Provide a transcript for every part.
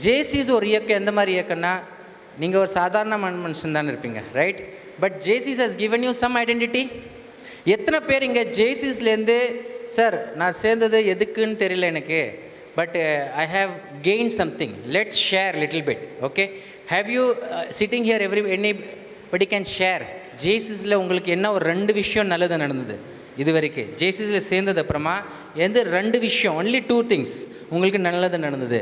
Jaycees ஒரு இயக்கம் எந்த மாதிரி இயக்கம்னா, நீங்கள் ஒரு சாதாரண மனுஷன் தானே இருப்பீங்க, right? But Jaycees has given you some identity. எத்தனை பேர் இங்கே ஜேசிஸ்லேருந்து, சார் நான் சேர்ந்தது எதுக்குன்னு தெரியல எனக்கு, but I have gain something, let's share little bit, okay? Have you sitting here anybody can share ஜேசிஸில் உங்களுக்கு என்ன ஒரு 2 விஷயம் நல்லது நடந்தது இது வரைக்கும்? ஜேசிஸில் சேர்ந்தது அப்புறமா எந்த 2 விஷயம், ஒன்லி 2 திங்ஸ் உங்களுக்கு நல்லது நடந்தது?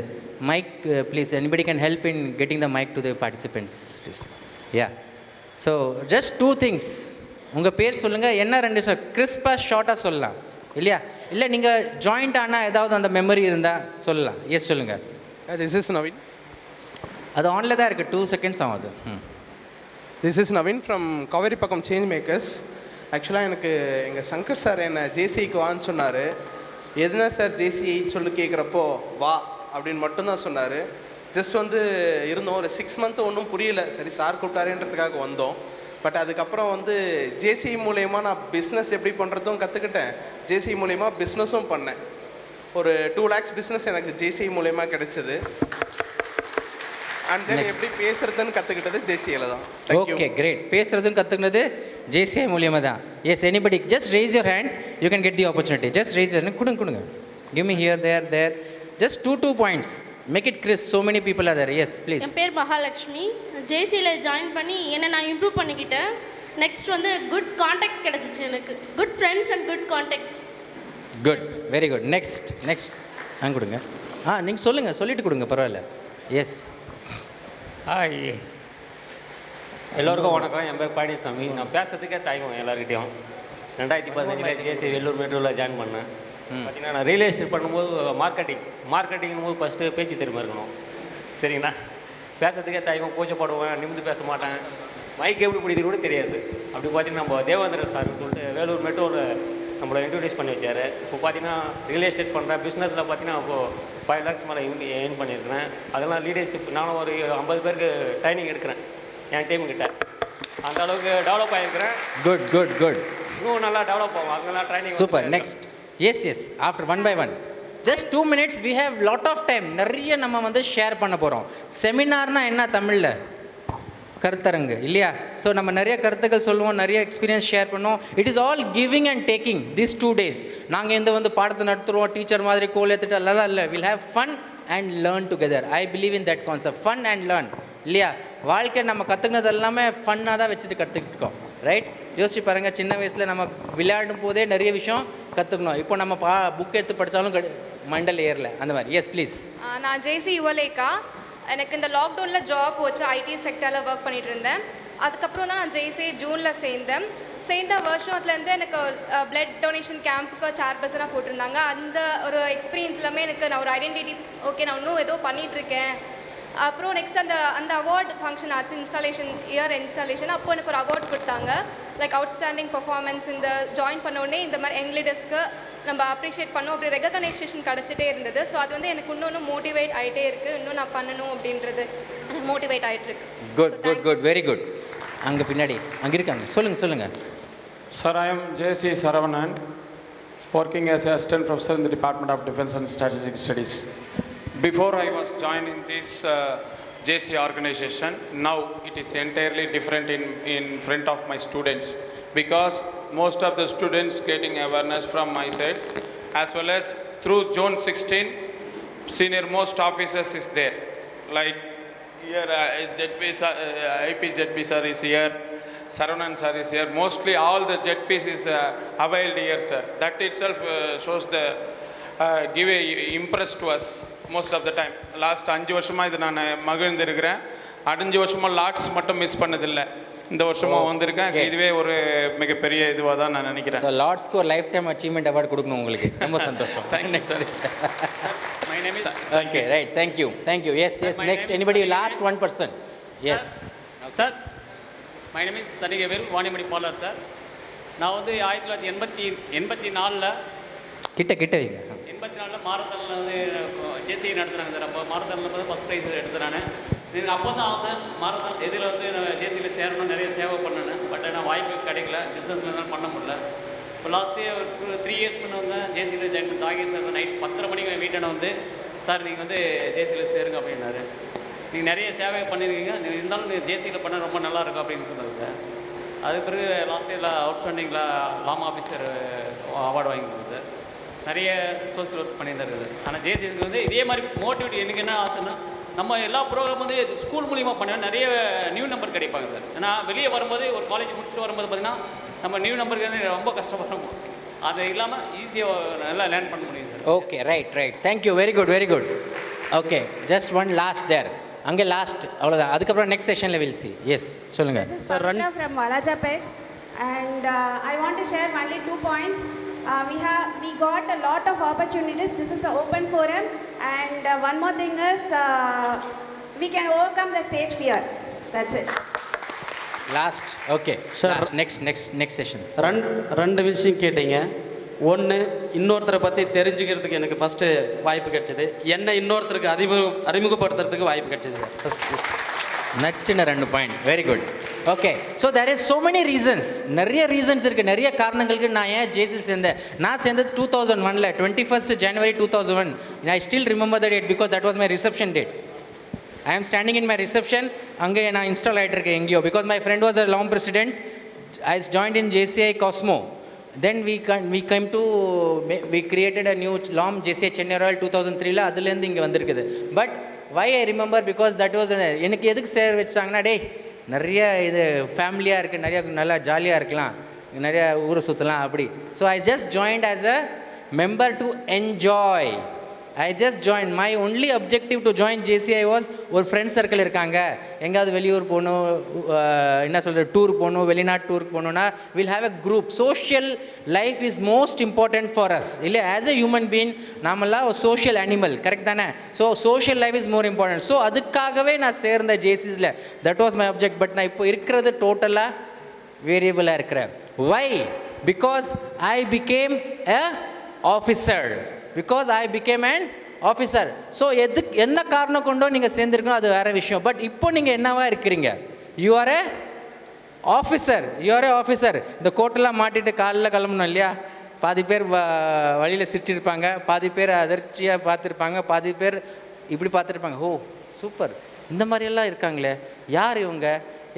Mic please, anybody can help in getting the mic to the participants please. Yeah, so just 2 things. உங்கள் பேர் சொல்லுங்கள், என்ன 2 விஷயம் கிறிஸ்பாக ஷார்ட்டாக சொல்லலாம் இல்லையா? இல்லை நீங்கள் ஜாயிண்ட் ஆனால் ஏதாவது அந்த மெமரி இருந்தால் சொல்லலாம். எஸ் சொல்லுங்கள். This is Naveen. அது ஆனில் தான் இருக்குது, 2 செகண்ட்ஸ் ஆகுது. This is Naveen from Kaveri பக்கம் சேஞ்ச் மேக்கர்ஸ். ஆக்சுவலாக எனக்கு எங்கள் சங்கர் சார் என்னை ஜேசிஐக்கு வான்னு சொன்னார். எதுனா சார் ஜேசிஐன்னு சொல்லி கேட்குறப்போ வா அப்படின்னு மட்டும்தான் சொன்னார். ஜஸ்ட் வந்து இருந்தோம் ஒரு 6 மந்த்து, ஒன்றும் புரியல. சரி சார் கூப்பிட்டாருன்றதுக்காக வந்தோம். பட் அதுக்கப்புறம் வந்து ஜேசிஐ மூலயமா நான் பிஸ்னஸ் எப்படி பண்ணுறதும் கற்றுக்கிட்டேன். ஜேசிஐ மூலயமா பிஸ்னஸும் பண்ணேன். ஒரு 2 lakhs பிஸ்னஸ் எனக்கு ஜேசிஐ மூலயமா கிடைச்சிது. அண்ட் தென் எப்படி பேசுறதுன்னு கற்றுக்கிட்டது ஜேசிஐல தான். Okay, great. பேசுறதுன்னு கற்றுக்கினது ஜேசிஐ மூலியமாக தான். Yes, anybody just raise your hand, you can get the opportunity. Just raise your hand. கொடுங்க. Give me here, there. Just 2 points. Make it crisp. So many people are there. Yes please. என் பேர் Mahalakshmi. ஜேசியில் join பண்ணி என்னை நான் improve பண்ணிக்கிட்டேன். Next வந்து good contact கிடச்சிச்சு எனக்கு. Good friends and good contact. Good, very good. Next கொடுங்க. நீங்கள் சொல்லிட்டு கொடுங்க, பரவாயில்ல. எஸ். ஹாய், எல்லோருக்கும் வணக்கம். என் பேர் பழனிசாமி. நான் பேசுறதுக்கே தயங்கும் எல்லாருக்கிட்டையும். 2015 ஜேசி வெள்ளூர் மெட்ரோவில் ஜாயின் பண்ணேன். பார்த்தீங்கன்னா நான் ரியல் எஸ்டேட் பண்ணும்போது மார்க்கெட்டிங்கும் போது ஃபஸ்ட்டு பேச்சு திறமை இருக்கணும், சரிங்களா? பேசுறதுக்கே தயங்கும், கூச்சப்படுவேன், நிமிந்து பேச மாட்டேன், மைக் எப்படி பிடிக்கிறது கூட தெரியாது. அப்படி பார்த்தீங்கன்னா நம்ம தேவேந்திரன் சார்னு சொல்லிட்டு வேலூர் மெட்ரோவில் நம்மளை இன்ட்ரடியூஸ் பண்ணி வச்சார். இப்போ பார்த்தீங்கன்னா ரியல் எஸ்டேட் பண்ணுறேன். பிஸ்னஸில் பார்த்தீங்கன்னா இப்போது 5 lakhs மேலே ஏர்ன் பண்ணியிருக்கிறேன். அதெல்லாம் லீடர்ஷிப் நானும் ஒரு 50 பேருக்கு ட்ரைனிங் எடுக்கிறேன் என் டீமுக்கிட்ட. அந்த அளவுக்கு டெவலப் ஆகிருக்கிறேன். குட். இன்னும் நல்லா டெவலப் ஆகும். அதெல்லாம் training. Super. Next. Yes. After 1 by 1 just 2 minutes. We have lot of time. நிறைய நம்ம வந்து ஷேர் பண்ண போகிறோம். செமினார்னா என்ன தமிழில்? கருத்தரங்கு இல்லையா? ஸோ நம்ம நிறைய கருத்துக்கள் சொல்லுவோம், நிறைய எக்ஸ்பீரியன்ஸ் ஷேர் பண்ணுவோம். It is all giving and taking this 2 days. நாங்கள் இந்த வந்து பாடத்தை நடத்துகிறோம், டீச்சர் மாதிரி கோல் எடுத்துட்டு எல்லாம் இல்லை. Will have fun and learn together. I believe in that concept, fun and learn இல்லையா? வாழ்க்கை நம்ம கற்றுக்கினது எல்லாமே ஃபன்னாக தான் வச்சுட்டு கற்றுக்கிட்டோம், ரைட்? யோசிச்சு பாருங்கள், சின்ன வயசில் நம்ம விளையாடும் போதே நிறைய விஷயம் கற்றுக்கணும். இப்போ நம்ம புக் எடுத்து படித்தாலும் மண்டல் ஏறல அந்த மாதிரி. Yes please. நான் ஜேசி யுவலேகா. எனக்கு இந்த லாக்டவுனில் ஜாப் போச்சு. ஐடி செக்டரில் ஒர்க் பண்ணிகிட்டு இருந்தேன். அதுக்கப்புறம் தான் நான் ஜேசி ஜூனில் சேர்ந்த வருஷத்துலேருந்து எனக்கு பிளட் டொனேஷன் கேம்புக்கு சேர்பர்சனாக போட்டிருந்தாங்க. அந்த ஒரு எக்ஸ்பீரியன்ஸ் எல்லாமே எனக்கு நான் ஒரு ஐடென்டிட்டி, ஓகே நான் இன்னும் ஏதோ பண்ணிகிட்ருக்கேன். அப்புறம் நெக்ஸ்ட் அந்த அவார்டு ஃபங்க்ஷன் ஆச்சு, இயர் இன்ஸ்டாலேஷன். அப்போ எனக்கு ஒரு அவார்ட் கொடுத்தாங்க, லைக் அவுட்ஸ்டாண்டிங் பர்ஃபார்மன்ஸ். இந்த ஜாயின் பண்ண உடனே இந்த மாதிரி யங் லீடர்ஸ்க்கு நம்ம அப்ரிஷியேட் பண்ணோம். அப்படி ரெகக்னைசேஷன் கிடச்சிட்டே இருந்தது. ஸோ அது வந்து எனக்கு இன்னொன்று மோட்டிவேட் ஆகிட்டே இருக்குது. இன்னும் நான் பண்ணணும் அப்படின்றது மோட்டிவேட் ஆகிட்டுருக்கு. Good, very good. அங்கே பின்னாடி அங்கே இருக்காங்க, சொல்லுங்கள். Sir, I am J.C. Saravanan, working as an assistant professor in the Department of Defense and Strategic Studies. Before I was joining this JC organization, now it is entirely different in front of my students, because most of the students getting awareness from my side, as well as through June 16, senior most officers is there. Like here, IP ZP sir is here, Saravanan sir is here. Mostly all the ZPs is availed here, sir. That itself shows the give a impress to us most of the time. Last 5 வருஷமாக இது நான் மகிழ்ந்திருக்கிறேன். 5 வருஷமாக lots மட்டும் miss பண்ணதில்லை. இந்த வருஷமாக வந்திருக்கேன். இதுவே ஒரு மிகப்பெரிய இதுவாக தான் நான் நினைக்கிறேன். லார்ட்ஸ்க்கு ஒரு லைஃப் டைம் அச்சீவ்மெண்ட் அவார்டு கொடுக்கணும் உங்களுக்கு. ரொம்ப சந்தோஷம். Thank you sir. My name is. Okay, right. Thank you. Yes. Next, anybody? Last 1 person. Yes. Sir, my name is Tanigavel Vanimadi Polar sir. நான் வந்து 1984 கிட்ட வைங்க. 84 மாரத்தானில் வந்து ஜேசி நடத்துனாங்க சார். அப்போ மாரத்தானில் பார்த்து ஃபஸ்ட் ப்ரைஸ் எடுத்தேன் நான். எனக்கு அப்போ தான் ஆசை மாரத்தான் இதில் வந்து நான் ஜேசியில் சேரணும், நிறைய சேவை பண்ணணும். பட் ஆனால் வாய்ப்பு கிடைக்கல, பிஸ்னஸ் இருந்தாலும் பண்ண முடியல. இப்போ லாஸ்ட் இயர் ஒரு 3 இயர்ஸ் முன்னே வந்தேன் ஜேசியில் ஜாயின் பண்ணி. தாகி சார் நைட் 10:30 மணிக்கு வீட்டான வந்து சார் நீங்கள் வந்து ஜேசியில் சேருங்க அப்படின்னாரு. நீங்கள் நிறைய சேவை பண்ணியிருக்கீங்க, இருந்தாலும் நீங்கள் ஜேசியில் பண்ண ரொம்ப நல்லாயிருக்கும் அப்படின்னு சொன்னாங்க சார். அதுக்கு பிறகு லாஸ்ட் இயரில் அவுட்ஸ்டாண்டிங்கில் லாம் ஆஃபீஸர் அவார்டு வாங்கியிருந்தது சார். நிறைய சோசியல் ஒர்க் பண்ணியிருந்தாரு சார். ஆனால் ஜேசிக்கு வந்து இதே மாதிரி மோட்டிவேட் எனக்கு என்ன ஆசைன்னா, நம்ம எல்லா ப்ரோக்ராம் வந்து ஸ்கூல் மூலிமா பண்ண நிறைய நியூ நம்பர் கிடைப்பாங்க சார். ஏன்னா வெளியே வரும்போது ஒரு காலேஜ் முடிச்சுட்டு வரும்போது பார்த்திங்கன்னா நம்ம நியூ நம்பருக்கு வந்து ரொம்ப கஷ்டப்படுறோம். அது இல்லாமல் ஈஸியாக நல்லா லேர்ன் பண்ண முடியும் sir. Okay, right right, thank you, very good very good. Okay, just one last தேர், அங்கே லாஸ்ட் அவ்வளோதான். அதுக்கப்புறம் நெக்ஸ்ட் செஷனில் வில் சி. எஸ் சொல்லுங்கள். This is Pavitra from Walajapet, and I want to share only 2 points. We got a lot of opportunities. This is an open forum, and one more thing is we can overcome the stage fear. That's it. Last. Okay sir, next sessions. ரெண்டு விஷயம் கேட்டீங்க. ஒன்று, இன்னொருத்தரை பற்றி தெரிஞ்சுக்கிறதுக்கு எனக்கு first வாய்ப்பு கிடைச்சிது. என்னை இன்னொருத்தருக்கு அறிமுகப்படுத்துறதுக்கு வாய்ப்பு கிடைச்சிது சார். ஃபஸ்ட்டு நச்சுன்னு 2 point, very good. Okay, so there is so many reasons, நிறைய ரீசன்ஸ் இருக்குது, நிறைய காரணங்களுக்கு நான் ஏன் ஜேசி சேர்ந்தேன். நான் சேர்ந்தது 2001, 21st January 2001. I still remember the date because that was my reception date. I am standing in my reception, அங்கே நான் இன்ஸ்டால் ஆகிட்டு இருக்கேன் எங்கேயோ, because my friend was the long president. I joined in JCI Cosmo. Then we came to, we created a new LOM JCI Chennai Royal 2003. அதுலேருந்து இங்கே வந்திருக்குது. But why I remember, because that was எனக்கு எதுக்கு சேர வச்சாங்கன்னா, டேய் நிறைய இது ஃபேமிலியாக இருக்குது, நிறையா நல்லா ஜாலியாக இருக்கலாம், நிறையா ஊரை சுற்றலாம் அப்படி. So I just joined as a member to enjoy. I just joined. My only objective to join JCI was, ஒரு ஃப்ரெண்ட் சர்க்கிள் இருக்காங்க, எங்கேயாவது வெளியூர் போகணும், என்ன சொல்கிறது, டூர் போகணும், வெளிநாட்டு டூருக்கு போகணுன்னா will have a group. Social life is most important for us, இல்லை ஆஸ் எ ஹியூமன் பீயிங் நாமெல்லாம் ஒரு சோஷியல் அனிமல், கரெக்ட் தானே? So social life is more important. So அதுக்காகவே நான் சேர்ந்த ஜேசிஸில். That was my object. But நான் இப்போ இருக்கிறது டோட்டலாக வேரியபிளாக இருக்கிறேன். Why? Because I became a officer. Because I became an officer. So என்ன காரணம் கொண்டோ நீங்கள் சேர்ந்துருக்கணும், அது வேறு விஷயம். பட் இப்போ நீங்கள் என்னவா இருக்கிறீங்க? You R A officer. இந்த கோட்டெல்லாம் மாட்டிட்டு காலில் கிளம்பணும் இல்லையா? பாதி பேர் வழியில் சிரிச்சிருப்பாங்க, பாதி பேர் அதிர்ச்சியாக பார்த்துருப்பாங்க, பாதி பேர் இப்படி பார்த்துருப்பாங்க. ஓ சூப்பர், இந்த மாதிரியெல்லாம் இருக்காங்களே, யார் இவங்க,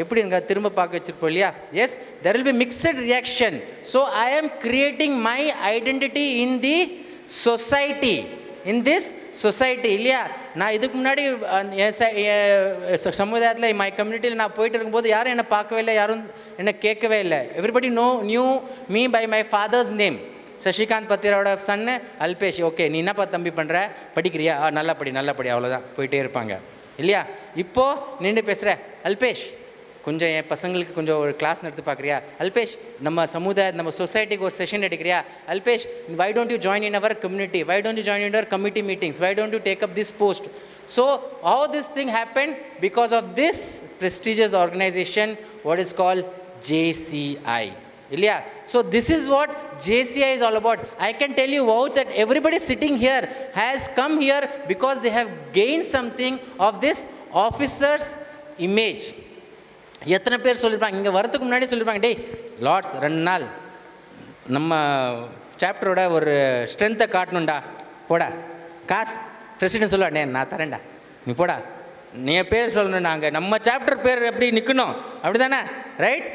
எப்படி இருங்க, திரும்ப பார்க்க வச்சுருப்போம் இல்லையா? Yes, there will be mixed reaction. So I am creating my identity in the society, in this society இல்லையா? நான் இதுக்கு முன்னாடி சமுதாயத்தில் மை கம்யூனிட்டியில் நான் போயிட்டு இருக்கும்போது யாரும் என்னை பார்க்கவே இல்லை, யாரும் என்னை கேட்கவே இல்லை. Everybody knew me by my father's name. Sasikanth பத்திரோட சன்னு அல்பேஷ். ஓகே, நீ என்னப்பா தம்பி பண்ணுற, படிக்கிறியா? நல்லா படி, அவ்வளோதான், போயிட்டே இருப்பாங்க இல்லையா? இப்போது நின்று பேசுகிற, அல்பேஷ் கொஞ்சம் என் பசங்களுக்கு கொஞ்சம் ஒரு கிளாஸ் நடத்தி பார்க்குறியா? அல்பேஷ் நம்ம நம்ம சொசைட்டிக்கு ஒரு செஷன் எடுக்கிறியா? Alpesh why don't you join in our community, why don't you join in our committee meetings, why don't you take up this post? So all this thing happen because of this prestigious organization what is called JCI. இல்லையா? So this is what JCI is all about. I can tell you vouch that everybody sitting here has come here because they have gained something of this officer's image. எத்தனை பேர் சொல்லியிருப்பாங்க, இங்கே வரத்துக்கு முன்னாடி சொல்லியிருப்பாங்க, டேய் Lord's 2 நாள் நம்ம சாப்டரோட ஒரு ஸ்ட்ரென்த்தை காட்டணும்டா, போடா காசு பிரசிடென்ட் சொல்லுவா, டே நான் தரேன்டா, நீ போடா, நீ பேர் சொல்லணும், நாங்கள் நம்ம சாப்டர் பேர் எப்படி நிற்கணும், அப்படி தானே? ரைட்?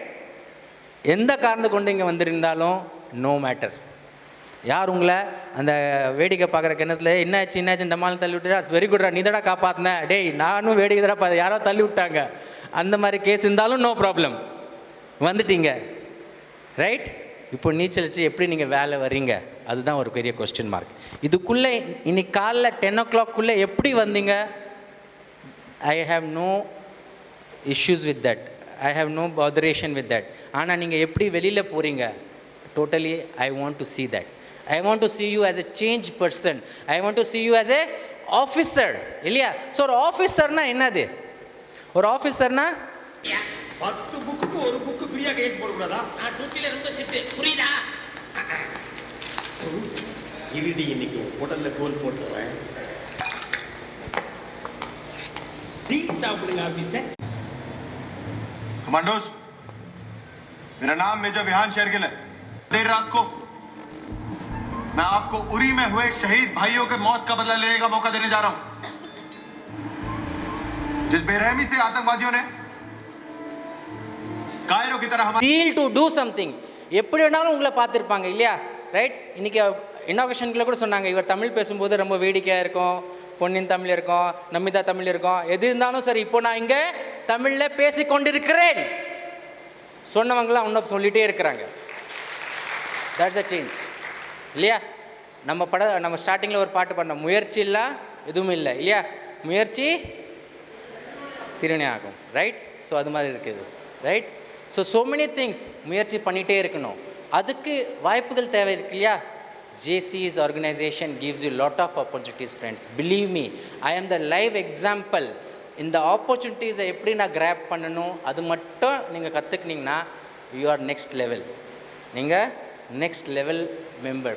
எந்த காரணத்தை கொண்டு இங்கே வந்திருந்தாலும் நோ மேட்டர். யார் உங்களை அந்த வேடிக்கை பார்க்குற கிணத்துல என்னாச்சு இந்த மாதிரி தள்ளி விட்டுறா, வெரி குட்ரா, நீ தடா காப்பாற்றின, டேய் நானும் வேடிக்கை தடா பார்த்து யாரோ தள்ளி விட்டாங்க, அந்த மாதிரி கேஸ் இருந்தாலும் நோ ப்ராப்ளம், வந்துட்டீங்க. ரைட்? இப்போ நீச்சல் அடிச்சு எப்படி நீங்கள் வேலை வர்றீங்க, அதுதான் ஒரு பெரிய கொஸ்டின் மார்க். இதுக்குள்ளே இன்னைக்கு காலைல 10 o'clock எப்படி வந்தீங்க? I have no issues with that, I have no botheration with that. ஆனால் நீங்கள் எப்படி வெளியில் போகிறீங்க, totally I want to see that. I want to see you as a changed person. I want to see you as a officer. இல்லையா? So ஒரு ஆஃபீஸர்னா என்னது? ஒரு ஆஃபீஸர்னா 10 புக்குக்கு ஒரு புக்கு ஃப்ரீயா கையெழுத்து போடக்கூடாதா? நான் டூட்டில ரொம்ப செட்டு, புரியுதா? இருடி, இன்னைக்கு உடல்ல கோல் போட்டுறேன். டீ சாப்பிடுங்க ஆபீசர். कमांडोज, मेरा नाम मेजर विहान शेरगिल है। देर रात को मैं आपको उरी में हुए शहीद भाइयों के मौत का बदला लेने का मौका देने जा रहा हूं। जिस बेरहमी से आतंकवादियों ने कायरों की तरह हमारे டீல் டு டூ சம்திங். எப்படி வேணாலும் உங்களை பார்த்துருப்பாங்க இல்லையா? ரைட். இன்னைக்கு இனாகரேஷன்ல கூட சொன்னாங்க, இவர் தமிழ் பேசும்போது ரொம்ப வேடிக்கையாக இருக்கும், பொன்னின் தமிழ் இருக்கும், நமிதா தமிழ் இருக்கும், எது இருந்தாலும் சரி இப்போ நான் இங்கே தமிழில் பேசி கொண்டிருக்கிறேன் சொன்னவங்களாம் இன்னும் சொல்லிகிட்டே இருக்கிறாங்க. தட்ஸ் த சேஞ்ச் இல்லையா? நம்ம ஸ்டார்டிங்கில் ஒரு பாட்டு பண்ணோம், முயற்சி இல்லை எதுவும் இல்லை இல்லையா? முயற்சி திருநே ஆகும். ரைட். ஸோ அது மாதிரி இருக்குது. ரைட். ஸோ மெனி திங்ஸ் முயற்சி பண்ணிகிட்டே இருக்கணும். அதுக்கு வாய்ப்புகள் தேவை இருக்கு இல்லையா? JC's organization gives you lot of opportunities friends. Believe me, I am the live example. இந்த ஆப்பர்ச்சுனிட்டிஸை எப்படி நான் கிராப் பண்ணணும் அது மட்டும் நீங்கள் கற்றுக்கினீங்கன்னா யூ ஆர் நெக்ஸ்ட் லெவல். நீங்கள் next level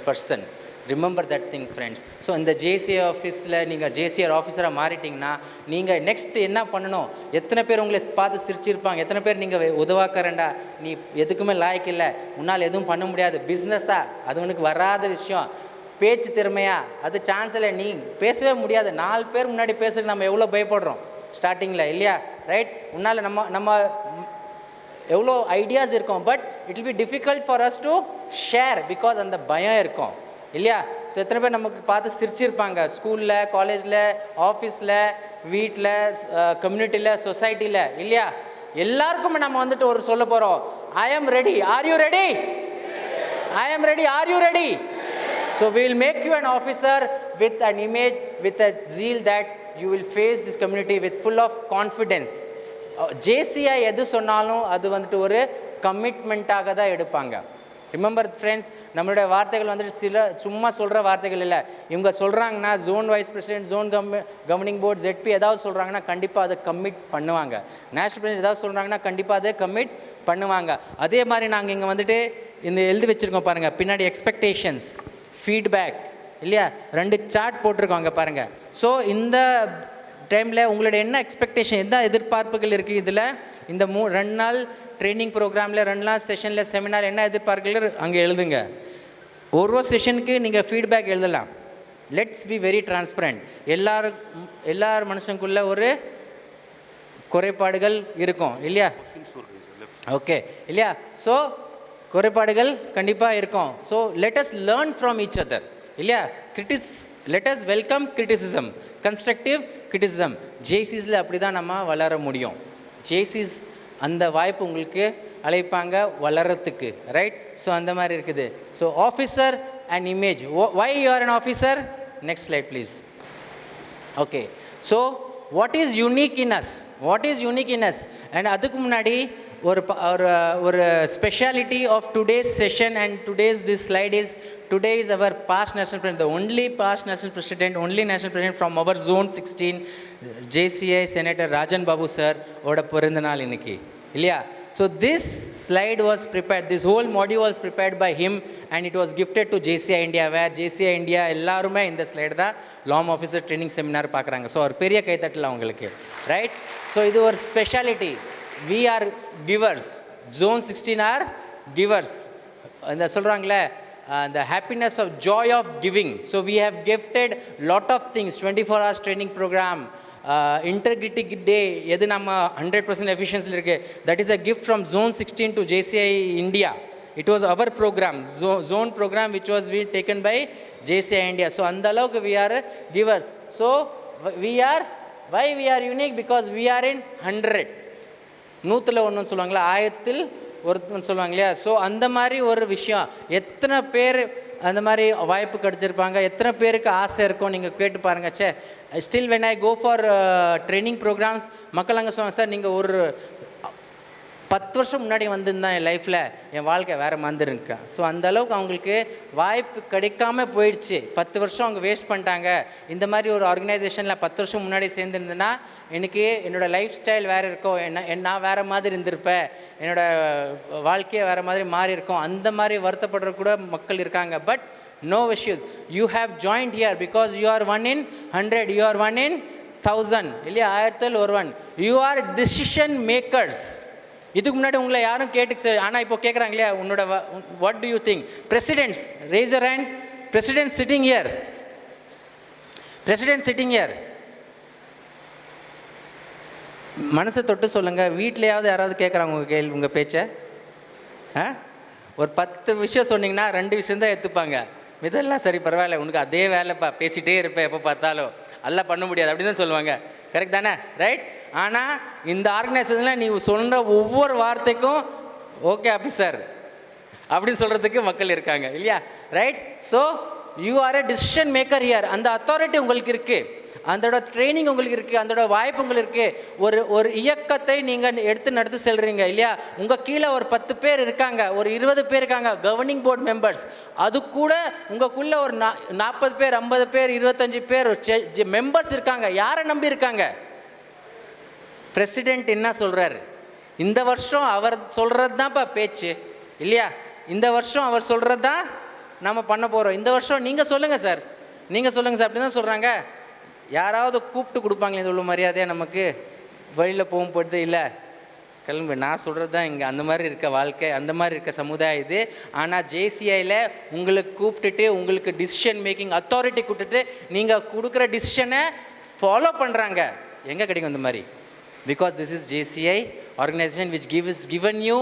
person. Remember that thing friends. So இந்த JCI ஆஃபீஸில் நீங்கள் JCR ஆஃபீஸராக மாறிட்டிங்கன்னா நீங்கள் நெக்ஸ்ட் என்ன பண்ணணும்? எத்தனை பேர் உங்களை பார்த்து சிரிச்சிருப்பாங்க, எத்தனை பேர் நீங்கள் உதவாக்கறேன்டா, நீ எதுக்குமே லாய்க்கு இல்லை, உன்னால் எதுவும் பண்ண முடியாது, பிஸ்னஸா அது உனக்கு வராத விஷயம், பேச்சு திறமையா அது சான்ஸ் இல்லை, நீ பேசவே முடியாது. 4 பேர் முன்னாடி பேசுறதுக்கு நம்ம எவ்வளோ பயப்படுறோம் ஸ்டார்டிங்கில் இல்லையா? ரைட். உன்னால் நம்ம எவ்வளோ ஐடியாஸ் இருக்கும், but it will be difficult for us to share because அந்த பயம் இருக்கும் இல்லையா? ஸோ எத்தனை பேர் நமக்கு பார்த்து சிரிச்சிருப்பாங்க ஸ்கூலில், காலேஜில், ஆஃபீஸில், வீட்டில், கம்யூனிட்டியில், சொசைட்டியில் இல்லையா? எல்லாருக்குமே நம்ம வந்துட்டு ஒரு சொல்ல போகிறோம், I am ready, are you ready? I am ready, are you ready? So we will make you an officer with an image, with a zeal that you will face this community with full of confidence. JCI எது சொன்னாலும் அது வந்துட்டு ஒரு கமிட்மெண்ட்டாக தான் எடுப்பாங்க. Remember friends, நம்மளுடைய வார்த்தைகள் வந்துட்டு சில சும்மா சொல்கிற வார்த்தைகள் இல்லை. இவங்க சொல்கிறாங்கன்னா zone vice president, zone governing board, ZP ஏதாவது சொல்கிறாங்கன்னா கண்டிப்பாக அதை கமிட் பண்ணுவாங்க. நேஷனல் பிரசிடென்ட் ஏதாவது சொல்கிறாங்கன்னா கண்டிப்பாக அதை கமிட் பண்ணுவாங்க. அதே மாதிரி நாங்கள் இங்கே வந்துட்டு இந்த எழுதி வச்சுருக்கோம் பாருங்கள், பின்னாடி எக்ஸ்பெக்டேஷன்ஸ், ஃபீட்பேக் இல்லையா? 2 சார்ட் போட்டிருக்கோங்க பாருங்கள். ஸோ இந்த டைமில் உங்களுடைய என்ன எக்ஸ்பெக்டேஷன், என்ன எதிர்பார்ப்புகள் இருக்குது இதில்? இந்த 2 நாள் ட்ரைனிங் ப்ரோக்ராமில், 2 நாள் செஷனில், செமினார் என்ன எதிர்பார்ப்புகள் அங்கே எழுதுங்க. ஒரு செஷனுக்கு நீங்கள் ஃபீட்பேக் எழுதலாம். Let's be very transparent. எல்லார் மனுஷனுக்குள்ள ஒரு குறைபாடுகள் இருக்கும் இல்லையா? ஓகே இல்லையா? ஸோ குறைபாடுகள் கண்டிப்பாக இருக்கும். So let us learn from each other இல்லையா? Let us welcome criticism, constructive criticism. JCSல அப்படி தான் நம்ம வளர முடியும். JCS அந்த வாய்ப்பு உங்களுக்கு அழைப்பாங்க வளரத்துக்கு. ரைட். ஸோ அந்த மாதிரி இருக்குது. So officer and image. Why you are an officer? Next slide please. Okay. So what is unique in us? What is unique in us? And அதுக்கு முன்னாடி ஒரு speciality of today's session and today's this slide is, today is our past national president, the only past national president, only national president from our zone 16, JCI Senator Rajan Babu sir oda பிறந்த நாள் இன்னைக்கு இல்லையா? So this slide was prepared, this whole module was prepared by him and it was gifted to JCI India, where JCI India எல்லாருமே இந்த slide தான் லாம் officer training seminar பார்க்குறாங்க. So ஒரு பெரிய கைத்தட்டல அவங்களுக்கு. ரைட். ஸோ இது ஒரு speciality. we are givers, zone 16 are givers. அந்த சொல்கிறாங்களே the happiness of joy of giving. So we have gifted lot of things, 24 hours training program, integrity day, எது நம்ம 100% efficiency இருக்கு, that is a gift from zone 16 to JCI India. It was our program, zone program which was taken by JCI India. So அந்த அளவுக்கு we are givers. So why we are unique? Because we are in 100. 100ல் 1 சொல்லுவாங்களா, 1000ல் 1 சொல்லுவாங்க இல்லையா? ஸோ அந்த மாதிரி ஒரு விஷயம். எத்தனை பேர் அந்த மாதிரி வாய்ப்பு கிடச்சிருப்பாங்க, எத்தனை பேருக்கு ஆசை இருக்கும் நீங்கள் கேட்டு பாருங்கள். Say still when I go for training programs, மக்கள் அங்கே சொல்லுவாங்க, சார் நீங்கள் ஒரு 10 வருஷம் முன்னாடி வந்திருந்தேன் என் லைஃப்பில், என் வாழ்க்கை வேறு மாதிரி இருக்கேன். ஸோ அந்தளவுக்கு அவங்களுக்கு வாய்ப்பு கிடைக்காம போயிடுச்சு. 10 வருஷம் அவங்க வேஸ்ட் பண்ணிட்டாங்க. இந்த மாதிரி ஒரு ஆர்கனைசேஷனில் 10 வருஷம் முன்னாடி சேர்ந்துருந்தேன்னா எனக்கு என்னோடய லைஃப் ஸ்டைல் வேறு இருக்கும், நான் வேறு மாதிரி இருந்திருப்பேன், என்னோடய வாழ்க்கையை வேறு மாதிரி மாறி இருக்கும். அந்த மாதிரி வருத்தப்படுற கூட மக்கள் இருக்காங்க. But no issues, you have joined here because you are 1 in 100, you are 1 in 1000 இல்லையா, 1000 ஒருவன். You are decision makers. இதுக்கு முன்னாடி உங்களை யாரும் கேட்டு, ஆனால் இப்போ கேட்குறாங்க இல்லையா, உன்னோட what to you think? President's, race your hand. President sitting here. President sitting here. மனசை தொட்டு சொல்லுங்கள், வீட்லையாவது யாராவது கேட்குறாங்க உங்கள் பேச்சை? ஒரு 10 விஷயம் சொன்னீங்கன்னா 2 விஷயம் தான் எடுத்துப்பாங்க. இதெல்லாம் சரி பரவாயில்ல, உனக்கு அதே வேலைப்பா, பேசிகிட்டே இருப்பேன் எப்போ பார்த்தாலும், எல்லாம் பண்ண முடியாது அப்படி தான் சொல்லுவாங்க. கரெக்ட் தானே? ரைட். ஆனால் இந்த ஆர்கனைசேஷனில் நீ சொல்கிற ஒவ்வொரு வார்த்தைக்கும் ஓகே ஆஃபீஸர் அப்படின்னு சொல்கிறதுக்கு மக்கள் இருக்காங்க இல்லையா? Right. So you R a decision maker here. அந்த அத்தாரிட்டி உங்களுக்கு இருக்குது, அதோட ட்ரைனிங் உங்களுக்கு இருக்குது, அதோட வாய்ப்பு உங்களுக்கு இருக்குது. ஒரு இயக்கத்தை நீங்கள் எடுத்து நடத்தி செல்கிறீங்க இல்லையா? உங்கள் கீழே ஒரு 10 பேர் இருக்காங்க, ஒரு 20 பேர் இருக்காங்க கவர்னிங் போர்ட் மெம்பர்ஸ். அது கூட உங்களுக்குள்ளே ஒரு 40 பேர், 50 பேர், 25 பேர் மெம்பர்ஸ் இருக்காங்க. யாரை நம்பி இருக்காங்க? பிரசிடெண்ட் என்ன சொல்கிறாரு? இந்த வருஷம் அவர் சொல்கிறது தான்ப்பா பேச்சு இல்லையா? இந்த வருஷம் அவர் சொல்கிறது தான் நம்ம பண்ண போகிறோம். இந்த வருஷம் நீங்கள் சொல்லுங்கள் சார், நீங்கள் சொல்லுங்கள் சார் அப்படி தான் சொல்கிறாங்க. யாராவது கூப்பிட்டு கொடுப்பாங்களே இது உள்ள மரியாதையாக நமக்கு? வழியில் போகும்போது இல்லை கிளம்பு, நான் சொல்கிறது தான் இங்கே. அந்த மாதிரி இருக்க வாழ்க்கை, அந்த மாதிரி இருக்க சமுதாயம் இது. ஆனால் ஜேசிஐயில் உங்களுக்கு கூப்பிட்டுட்டு, உங்களுக்கு டிசிஷன் மேக்கிங் அத்தாரிட்டி கொடுத்துட்டு, நீங்கள் கொடுக்குற டிசிஷனை ஃபாலோ பண்ணுறாங்க. எங்கே கிடைக்கும் இந்த மாதிரி? Because this is JCI organisation which given you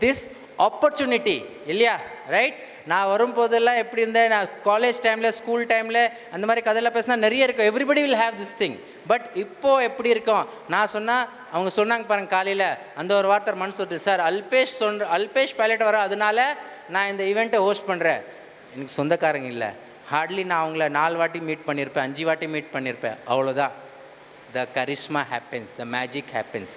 this opportunity இல்லையா? ரைட். நான் வரும்போதெல்லாம் எப்படி இருந்தேன், நான் காலேஜ் டைமில், ஸ்கூல் டைமில் அந்த மாதிரி கதையெல்லாம் பேசினா நிறைய இருக்கும். Everybody will have this thing. But இப்போது எப்படி இருக்கும்? நான் சொன்னால் அவங்க சொன்னாங்க பாருங்கள் காலையில், அந்த ஒரு வார்த்தை மனசு சொல்லிட்டு, சார் அல்பேஷ் பைலட் வர, அதனால நான் இந்த ஈவெண்ட்டை ஹோஸ்ட் பண்ணுறேன். எனக்கு சொந்தக்காரங்க இல்லை, ஹார்ட்லி நான் அவங்கள 4 வாட்டி மீட் பண்ணியிருப்பேன், 5 வாட்டி மீட் பண்ணியிருப்பேன், அவ்வளோதான். The charisma happens, the magic happens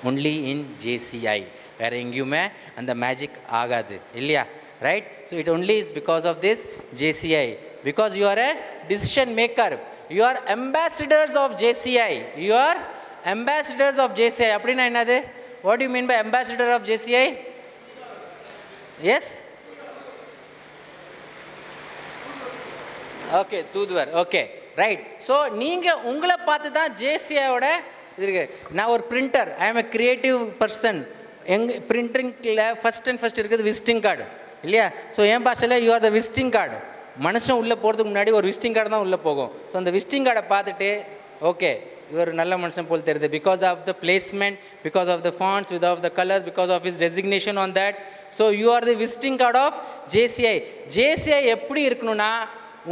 only in JCI. வேறு எங்கேயுமே அந்த மேஜிக் ஆகாது இல்லையா? Right. So it only is because of this JCI. Because you are a decision maker. You are ambassadors of JCI. You are ambassadors of JCI. அப்படின்னா என்னது? What do you mean by ambassador of JCI? Yes? Okay, தூதுவர். Okay, right. So நீங்கள் உங்களை பார்த்து தான் ஜேசிஐயோட இது இருக்குது. நான் ஒரு பிரிண்டர், ஐ ஆம் எ கிரியேட்டிவ் பர்சன். எங்கள் பிரிண்டிங்கில் ஃபஸ்ட் இருக்குது விசிட்டிங் கார்டு இல்லையா? ஸோ என் பாஷையில் you are the visiting card. மனுஷன் உள்ளே போகிறதுக்கு முன்னாடி ஒரு விசிட்டிங் கார்டு தான் உள்ளே போகும். ஸோ அந்த விசிட்டிங் கார்டை பார்த்துட்டு ஓகே இவர் நல்ல மனுஷன் போல் தெரியுது, because of the placement, because of the fonts, with of the colours, because of his resignation on that. So you are the visiting card of JCI. JCI எப்படி இருக்கணும்னா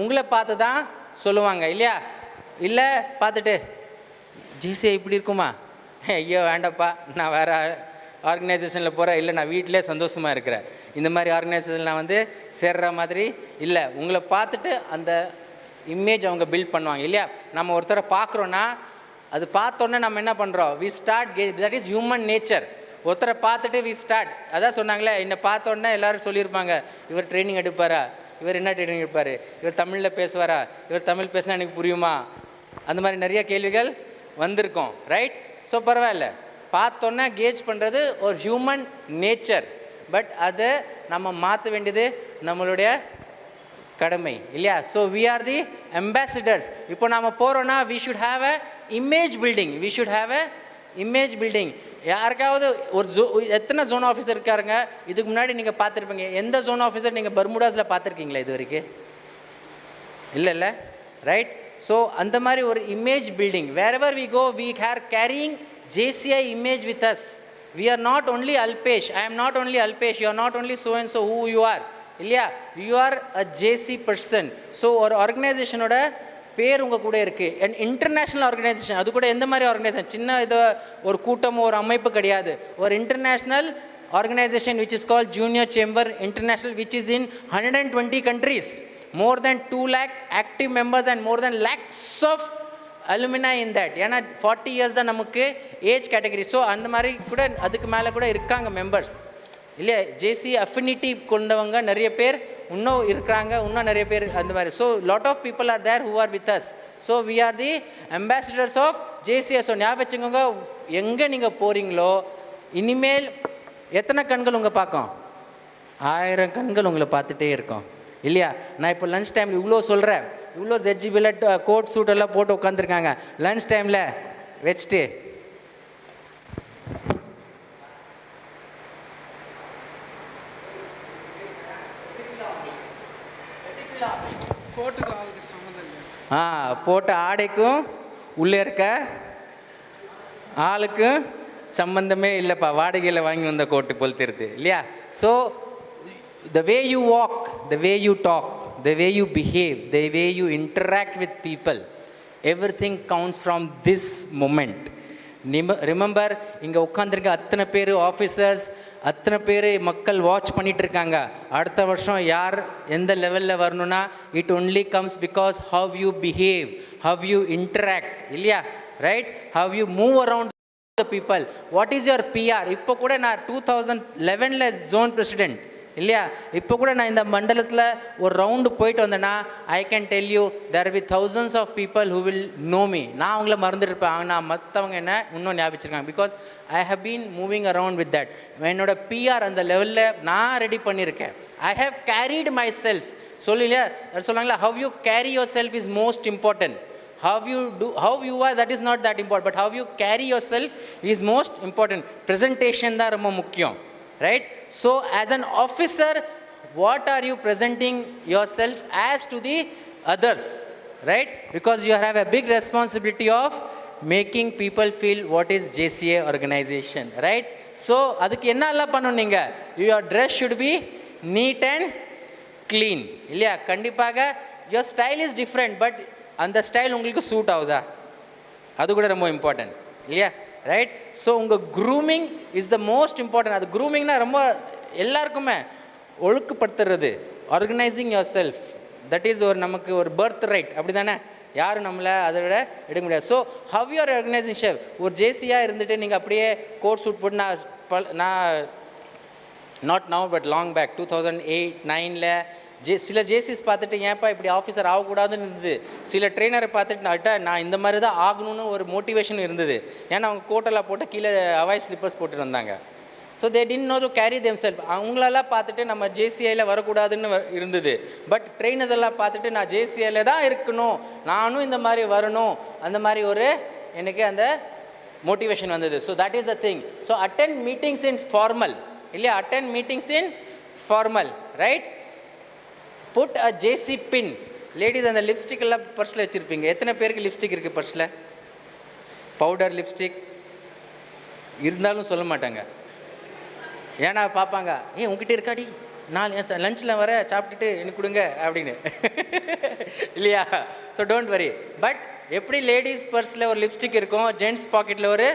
உங்களை பார்த்து தான் சொல்லுவாங்க இல்லையா? இல்லை பார்த்துட்டு ஜேசிஐ இப்படி இருக்குமா, ஐயோ வேண்டாப்பா நான் வேறு ஆர்கனைசேஷனில் போகிறேன், இல்லை நான் வீட்டிலே சந்தோஷமாக இருக்கிறேன், இந்த மாதிரி ஆர்கனைசேஷனில் நான் சேர்ற மாதிரி இல்லை. உங்களை பார்த்துட்டு அந்த இமேஜ் அவங்க பில்ட் பண்ணுவாங்க இல்லையா? நம்ம ஒருத்தரை பார்க்குறோன்னா அது பார்த்தோன்னே நம்ம என்ன பண்ணுறோம்? We start that is human nature. ஒருத்தரை பார்த்துட்டு வி ஸ்டார்ட், அதான் சொன்னாங்களே, என்னை பார்த்தோன்னே எல்லோரும் சொல்லியிருப்பாங்க, இவர் ட்ரைனிங் எடுப்பாரா, இவர் என்ன ட்ரைனிங் எடுப்பார், இவர் தமிழில் பேசுவாரா, இவர் தமிழ் பேசினா எனக்கு புரியுமா, அந்த மாதிரி நிறைய கேள்விகள் வந்திருக்கோம். ரைட். ஸோ பரவாயில்ல, பார்த்தோன்னே கேஜ் பண்ணுறது ஒரு ஹியூமன் நேச்சர். பட் அதை நம்ம மாற்ற வேண்டியது நம்மளுடைய கடமை இல்லையா? So we are the ambassadors. இப்போ நாம் போகிறோன்னா we should have a image building. We should have a image building. யாருக்காவது ஒரு எத்தனை ஜோன் ஆஃபீஸர் இருக்காருங்க இதுக்கு முன்னாடி நீங்கள் பார்த்துருப்பீங்க? எந்த ஜோன் ஆஃபீஸர் நீங்கள் பர்முடாஸில் பார்த்துருக்கீங்களா இது வரைக்கும்? இல்லை. ரைட். ஸோ அந்த மாதிரி ஒரு image building. Wherever we go we are carrying JCI image with us. We are not only Alpesh. I am not only Alpesh. You are not only so and so who you are. இல்லையா? You are a JC person. So ஒரு ஆர்கனைசேஷனோட பேர் உங்கள் கூட இருக்குது. And international organisation. அது கூட எந்த மாதிரி ஆர்கனைசேஷன்? சின்ன இது ஒரு கூட்டம், ஒரு அமைப்பு கிடையாது. ஒரு international organisation which is called Junior Chamber International, which is in 120 countries. More than 2 lakh active members and more than lakhs of alumina in that. ஏன்னா 40 இயர்ஸ் தான் நமக்கு ஏஜ் கேட்டகரி. ஸோ அந்த மாதிரி கூட அதுக்கு மேலே கூட இருக்காங்க மெம்பர்ஸ் இல்லையா? ஜேசி அஃபினிட்டி கொண்டவங்க நிறைய பேர் இன்னும் இருக்கிறாங்க, இன்னும் நிறைய பேர் அந்த மாதிரி. So lot of people are there who are with us. So we are the ambassadors of JCI. So ஞாபகம் வச்சுக்கோங்க, எங்கே நீங்கள் போகிறீங்களோ இனிமேல் எத்தனை கண்கள் உங்களை பார்க்கும்? 1000 கண்கள் உங்களை பார்த்துட்டே இருக்கும் இல்லையா? நான் இப்போ லஞ்ச் டைமில் இவ்வளோ சொல்கிறேன். இவ்வளோ ஜட்ஜிபிள் கோட் சூட் எல்லாம் போட்டு உட்காந்துருக்காங்க லன்ச் டைமில் வச்சுட்டு. போட்ட ஆடைக்கும் உள்ளே இருக்க ஆளுக்கும் சம்பந்தமே இல்லைப்பா, வாடகையில் வாங்கி வந்த கோட்டு போல் தெரியுது இல்லையா? So the way you walk, the way you talk, the way you behave, the way you interact with people, everything counts from this moment. Remember, இங்கே உட்காந்துருக்க அத்தனை பேர் ஆஃபீஸர்ஸ், அத்தனை பேர் மக்கள் வாட்ச் பண்ணிகிட்டு இருக்காங்க. அடுத்த வருஷம் யார் எந்த லெவலில் வரணும்னா it only comes because how you behave, how you interact இல்லையா? Right? How you move around the people. What is your PR? இப்போ கூட நான் 2011 ஜோன் பிரசிடென்ட் இல்லையா? இப்போ கூட நான் இந்த மண்டலத்தில் ஒரு ரவுண்டு போயிட்டு வந்தேன்னா I can tell you there will thousands of people who will know me. நான் அவங்கள மறந்துருப்பேன், ஆனால் மற்றவங்க என்ன இன்னும் ஞாபகிச்சிருக்காங்க. Because I have been moving around with that. என்னோட பிஆர் அந்த லெவலில் நான் ரெடி பண்ணியிருக்கேன். I have carried myself. சொல்லிலையா சொல்லுவாங்களா, how you carry yourself is most important. How you are, that is not that important, but how you carry yourself is most important. Presentation தான் ரொம்ப முக்கியம், right? So as an officer, what are you presenting yourself as to the others, right? Because you have a big responsibility of making people feel what is JCA organization, right? So அதுக்கு என்னெல்லாம் பண்ணணும்? நீங்கள் your dress should be neat and clean இல்லையா? கண்டிப்பாக your style is different, but அந்த style உங்களுக்கு suit ஆகுதா? அது கூட ரொம்ப இம்பார்ட்டன்ட் இல்லையா? ரைட்? ஸோ உங்கள் grooming is the most important. அது க்ரூமிங்னா ரொம்ப எல்லாருக்குமே ஒழுக்குப்படுத்துறது, organizing yourself, that is ஒரு நமக்கு ஒரு பர்த் ரைட், அப்படி தானே? யாரும் நம்மளை அதை விட எடுக்க முடியாது. So how you're organizing self. ஒரு ஜேசியாக இருந்துட்டு நீங்கள் அப்படியே கோட் சூட் போட்டு நான் not now but long back 2008-9 சில ஜேசிஸ் பார்த்துட்டு ஏன்ப்பா இப்படி ஆஃபீஸர் ஆகக்கூடாதுன்னு இருந்தது. சில ட்ரெயினரை பார்த்துட்டு நான் இந்த மாதிரி தான் ஆகணும்னு ஒரு மோட்டிவேஷன் இருந்தது. ஏன்னா அவங்க கோட்டெல்லாம் போட்டு கீழே ஹவாய் ஸ்லிப்பர்ஸ் போட்டுட்டு வந்தாங்க. So they did know to carry them self. அவங்களெல்லாம் பார்த்துட்டு நம்ம ஜேசிஐயில் வரக்கூடாதுன்னு இருந்தது. பட் ட்ரெயினர்ஸ் எல்லாம் பார்த்துட்டு நான் ஜேசிஐயில் தான் இருக்கணும், நானும் இந்த மாதிரி வரணும், அந்த மாதிரி ஒரு எனக்கு அந்த மோட்டிவேஷன் வந்தது. So that is the thing. So attend meetings in formal இல்லையா? Attend meetings in formal, right? Put a JC pin. Ladies அந்த லிப்ஸ்டிக் எல்லாம் பர்ஸில் வச்சுருப்பீங்க. எத்தனை பேருக்கு லிப்ஸ்டிக் இருக்குது பர்ஸில்? பவுடர் லிப்ஸ்டிக் இருந்தாலும் சொல்ல மாட்டாங்க. ஏன்னா பார்ப்பாங்க, உங்ககிட்ட இருக்காடி, நான் லஞ்சில் வர சாப்பிட்டுட்டு எனக்கு கொடுங்க அப்படின்னு இல்லையா? So don't worry. பட் எப்படி லேடிஸ் பர்ஸில் ஒரு லிப்ஸ்டிக் இருக்கும், ஜென்ட்ஸ் பாக்கெட்டில் ஒரு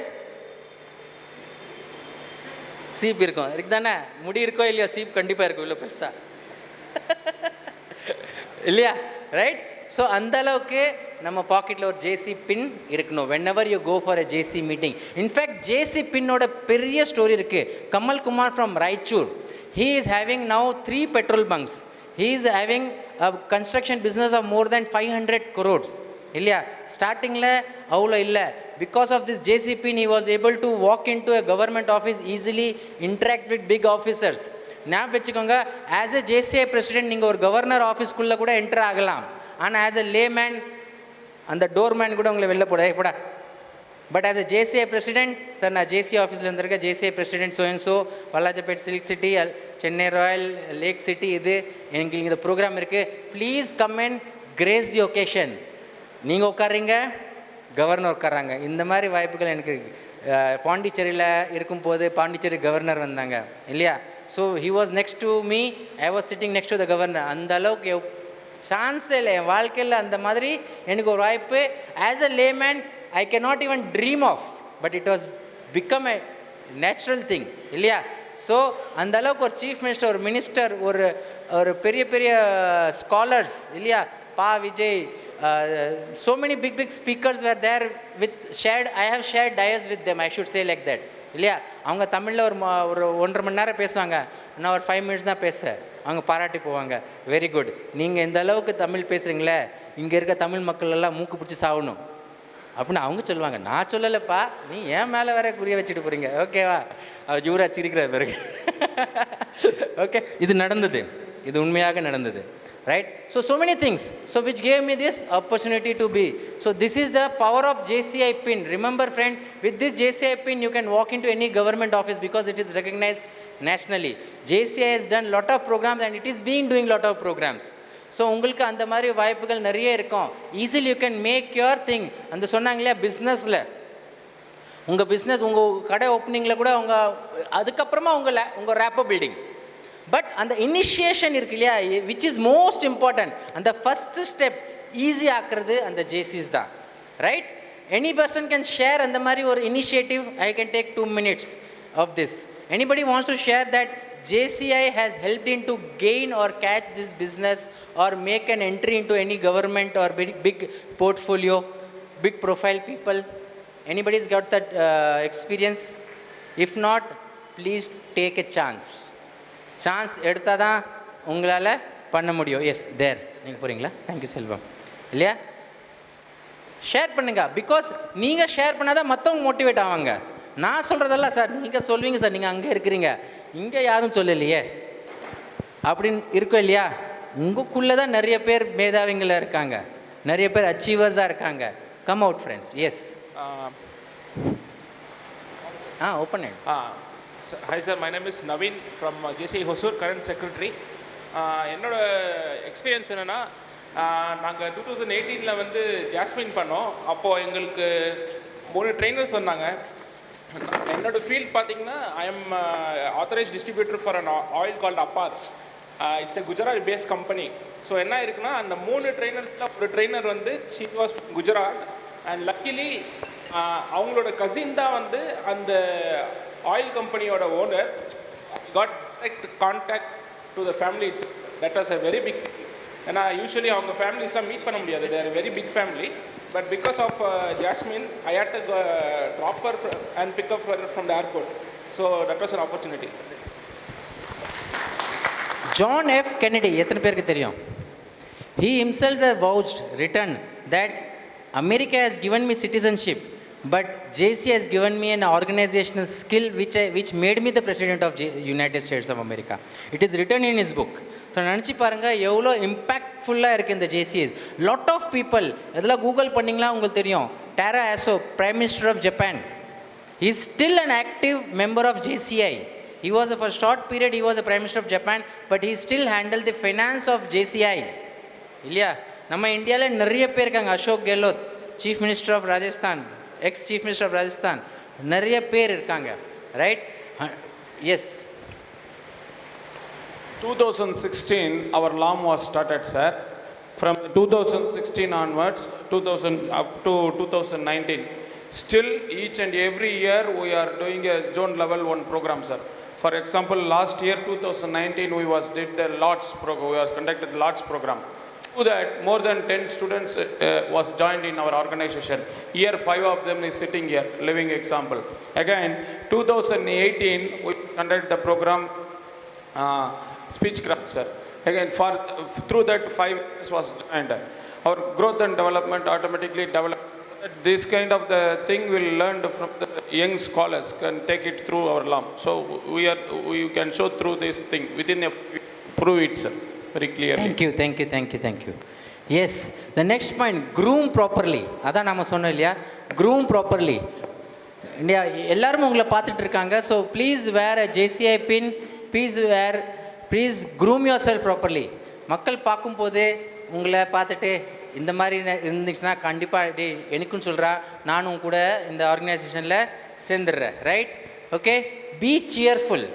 சீப் இருக்கும், இருக்கு தானே? முடி இருக்கோ இல்லையா, சீப் கண்டிப்பாக இருக்கும் இவ்வளோ பெருசாக இல்லையா? ரைட்? ஸோ அந்த அளவுக்கு நம்ம பாக்கெட்டில் ஒரு ஜேசி பின் இருக்கணும் whenever you go for a JC meeting. In fact JC பின்னோட பெரிய ஸ்டோரி இருக்குது. Kamal Kumar from Raichur, he is having now 3 petrol bunks. He is having a construction business of more than 500 crores இல்லையா? ஸ்டார்டிங்கில் அவ்வளோ இல்லை. Because of this JC pin he was able to walk into a government office easily, interact with big officers. ஞாபகம் வச்சுக்கோங்க, as a JCI president நீங்கள் ஒரு governor ஆஃபீஸ்க்குள்ளே கூட enter ஆகலாம். ஆனால் ஆஸ் எ லேமேன் அந்த டோர்மேன் கூட உங்களை வெளில போட. But as a JCI president, sir நான் ஜேசி ஆஃபீஸில் இருந்திருக்கேன், JCI president so Walajapet silk city, Chennai royal lake city, இது எனக்கு இந்த ப்ரோக்ராம் இருக்குது, please come and grace the occasion. நீங்கள் உட்கார்றீங்க, கவர்னர் உட்காராங்க. இந்த மாதிரி வாய்ப்புகள் எனக்கு பாண்டிச்சேரியில் இருக்கும்போது பாண்டிச்சேரி கவர்னர் வந்தாங்க இல்லையா? So he was next to me, I was sitting next to the governor. அந்த அளவுக்கு சான்ஸே இல்லை என் வாழ்க்கையில் அந்த மாதிரி எனக்கு ஒரு வாய்ப்பு. As a layman I can not even dream of, but it was become a natural thing இல்லையா? ஸோ அந்த அளவுக்கு ஒரு சீஃப் மினிஸ்டர், ஒரு மினிஸ்டர், ஒரு பெரிய பெரிய ஸ்காலர்ஸ் இல்லையா? பா Vijay, so many big speakers were there with shared, I have shared dais with them, I should say like that இல்லையா? அவங்க தமிழில் ஒரு 1.5 மணி நேரம் பேசுவாங்க, நான் ஒரு 5 minutes தான் பேசுவேன். அவங்க பாராட்டி போவாங்க, வெரி குட், நீங்கள் இந்த அளவுக்கு தமிழ் பேசுகிறீங்களே, இங்கே இருக்க தமிழ் மக்கள் எல்லாம் மூக்கு பிடிச்சி சாகணும் அப்படின்னு அவங்க சொல்லுவாங்க. நான் சொல்லலைப்பா, நீ ஏன் மேலே வேற குறிய வச்சுட்டு போகிறீங்க, ஓகேவா? யூரா சிரிக்கிற பிறகு ஓகே, இது நடந்தது, இது உண்மையாக நடந்தது. right? So many things, so which gave me this opportunity to be. So this is the power of JCI pin. Remember friend, with this JCI pin you can walk into any government office because it is recognized nationally. JCI has done lot of programs and it is being doing lot of programs. So உங்களுக்கு அந்த மாதிரி வாய்ப்புகள் நிறைய இருக்கும். Easily you can make your thing. அந்த சொன்னாங்க இல்லையா பிஸ்னஸில், உங்கள் பிஸ்னஸ் உங்கள் கடை ஓப்பனிங்கில் கூட அதுக்கப்புறமா உங்கள் ரேப்போ பில்டிங். பட் அந்த இனிஷியேஷன் இருக்கு இல்லையா, விச் இஸ் மோஸ்ட் இம்பார்ட்டன்ட். அந்த ஃபஸ்ட்டு ஸ்டெப் ஈஸி ஆக்குறது அந்த ஜேசிஸ் தான், right? Any person can share அந்த மாதிரி ஒரு initiative. I can take 2 minutes of this. Anybody wants to share that JCI has helped in to gain or catch this business or make an entry into any government or big portfolio, big profile people? Anybody's got that experience? If not, please take a chance. Chance எடுத்தா தான் உங்களால் பண்ண முடியும். S தேர் நீங்கள் போகிறீங்களா? Thank you செல்வம். இல்லையா, share பண்ணுங்க. Because நீங்கள் ஷேர் பண்ணால் தான் மற்றவங்க மோட்டிவேட் ஆவாங்க. நான் சொல்கிறதெல்லாம் சார் நீங்கள் சொல்வீங்க சார், நீங்கள் அங்கே இருக்கிறீங்க, இங்கே யாரும் சொல்லலையே அப்படின்னு இருக்கோம் இல்லையா? உங்களுக்குள்ளே தான் நிறைய பேர் மேதாவிங்கள இருக்காங்க, நிறைய பேர் அச்சீவர்ஸாக இருக்காங்க. Come out friends. Yes open it. Hi sir, my name is Naveen from JCI Hosur, current secretary. என்னோட எக்ஸ்பீரியன்ஸ் என்னென்னா, நாங்கள் 2018 வந்து ஜாஸ்மின் பண்ணோம். அப்போது எங்களுக்கு 3 ட்ரெயினர்ஸ் வந்தாங்க. என்னோட ஃபீல்ட் பார்த்தீங்கன்னா, I am authorised distributor for an oil called Apar. It's a Gujarat based company. So என்ன இருக்குன்னா, அந்த 3 ட்ரெயினர்ஸில் ஒரு ட்ரெயினர் வந்து she was Gujarat. And luckily அவங்களோட கசின் தான் வந்து அந்த ஆயில் கம்பெனியோட owner. Got direct contact to the family. That was a very big. ஏன்னா யூஸ்வலி அவங்க ஃபேமிலிஸ்லாம் மீட் பண்ண முடியாது, they're very big family. But because of Jasmine, I had to drop her and pick up her from the airport. So that was an opportunity. John F. Kennedy, எத்தனை பேருக்கு தெரியும்? He himself has vouched, written that America has given me citizenship, but JC has given me an organizational skill which made me the president of United States of America. It is written in his book. So நினச்சி பாருங்கள் எவ்வளோ இம்பேக்ட்ஃபுல்லாக இருக்குது இந்த ஜேசிஎஸ். Lot of people இதெல்லாம் Google பண்ணிங்களா உங்களுக்கு தெரியும். Taro Aso, prime minister of Japan, he is still an active member of JCI. He was for a short period he was the prime minister of Japan, but he still handled the finance of JCI. இல்லையா, நம்ம இந்தியாவில் நிறைய பேர் இருக்காங்க. Ashok Gehlot, chief minister of Rajasthan, ex chief minister of Rajasthan, நிறைய பேர் இருக்காங்க, right? Yes. 2016 our LAM was started, sir. From 2016 onwards, 2000 up to 2019, still each and every year we are doing a zone level 1 program, sir. For example, last year 2019 we did the LOTS program. We was conducted the LOTS program. Through that, more than 10 students was joined in our organization. Here 5 of them is sitting here, living example. Again 2018 we conducted the program speech craft, sir. Again through that 5 years was joined. Our growth and development automatically developed. This kind of the thing will learn from the young scholars can take it through our LAM. So we can show through this thing within a prove it, sir, very clearly. Thank you. Yes, the next point, groom properly. அதான் நாம சொன்னோம் இல்லையா, groom properly. எல்லாரும் உங்களை பார்த்துட்டு இருக்காங்க. So please wear a JCI pin, please groom yourself properly. மக்கள் பார்க்கும்போது உங்களை பார்த்துட்டு இந்த மாதிரி இருந்துச்சுன்னா கண்டிப்பாக டே எனக்குன்னு சொல்கிறா, நானும் கூட இந்த ஆர்கனைசேஷனில் சேர்ந்துடுறேன், ரைட்? Okay, be cheerful.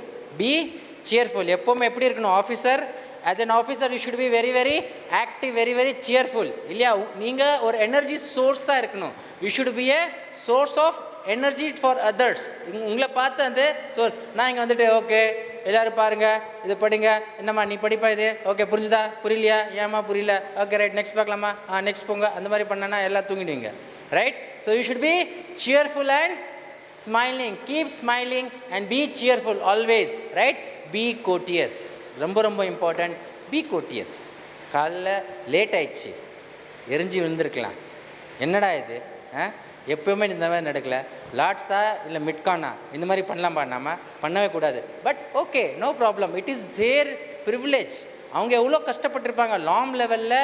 எப்போவுமே எப்படி இருக்கணும்? Officer, as an officer you should be very very active, very very cheerful. இல்லையா, நீங்கள் ஒரு எனர்ஜி சோர்ஸாக இருக்கணும். you should be a source of energy for others. உங்களை பார்த்து அந்த சோர்ஸ். நான் இங்கே வந்துட்டு ஓகே எல்லோரும் பாருங்கள், இது படிங்க, என்னம்மா நீ படிப்பா, இது ஓகே புரிஞ்சுதா, புரியலையா, ஏம்மா புரியல, ஓகே ரைட் நெக்ஸ்ட் பார்க்கலாமா, நெக்ஸ்ட் போங்க, அந்த மாதிரி பண்ணனா எல்லாம் தூங்கிடுவீங்க, right? So you should be cheerful and smiling. Keep smiling and be cheerful always, right? Be courteous, ரொம்ப ரொம்ப இம்பார்ட்டன்ட். பி கோட்டியஸ். காலைல லேட் ஆயிடுச்சு, எரிஞ்சு விழுந்திருக்கலாம், என்னடா இது எப்போவுமே இந்த மாதிரி நடக்கலை, லாட்ஸா இல்லை மிட்கானா இந்த மாதிரி பண்ணலாம்பா, நாம பண்ணவே கூடாது. But okay, no problem, it is their privilege. அவங்க எவ்வளோ கஷ்டப்பட்டிருப்பாங்க லாங் லெவலில்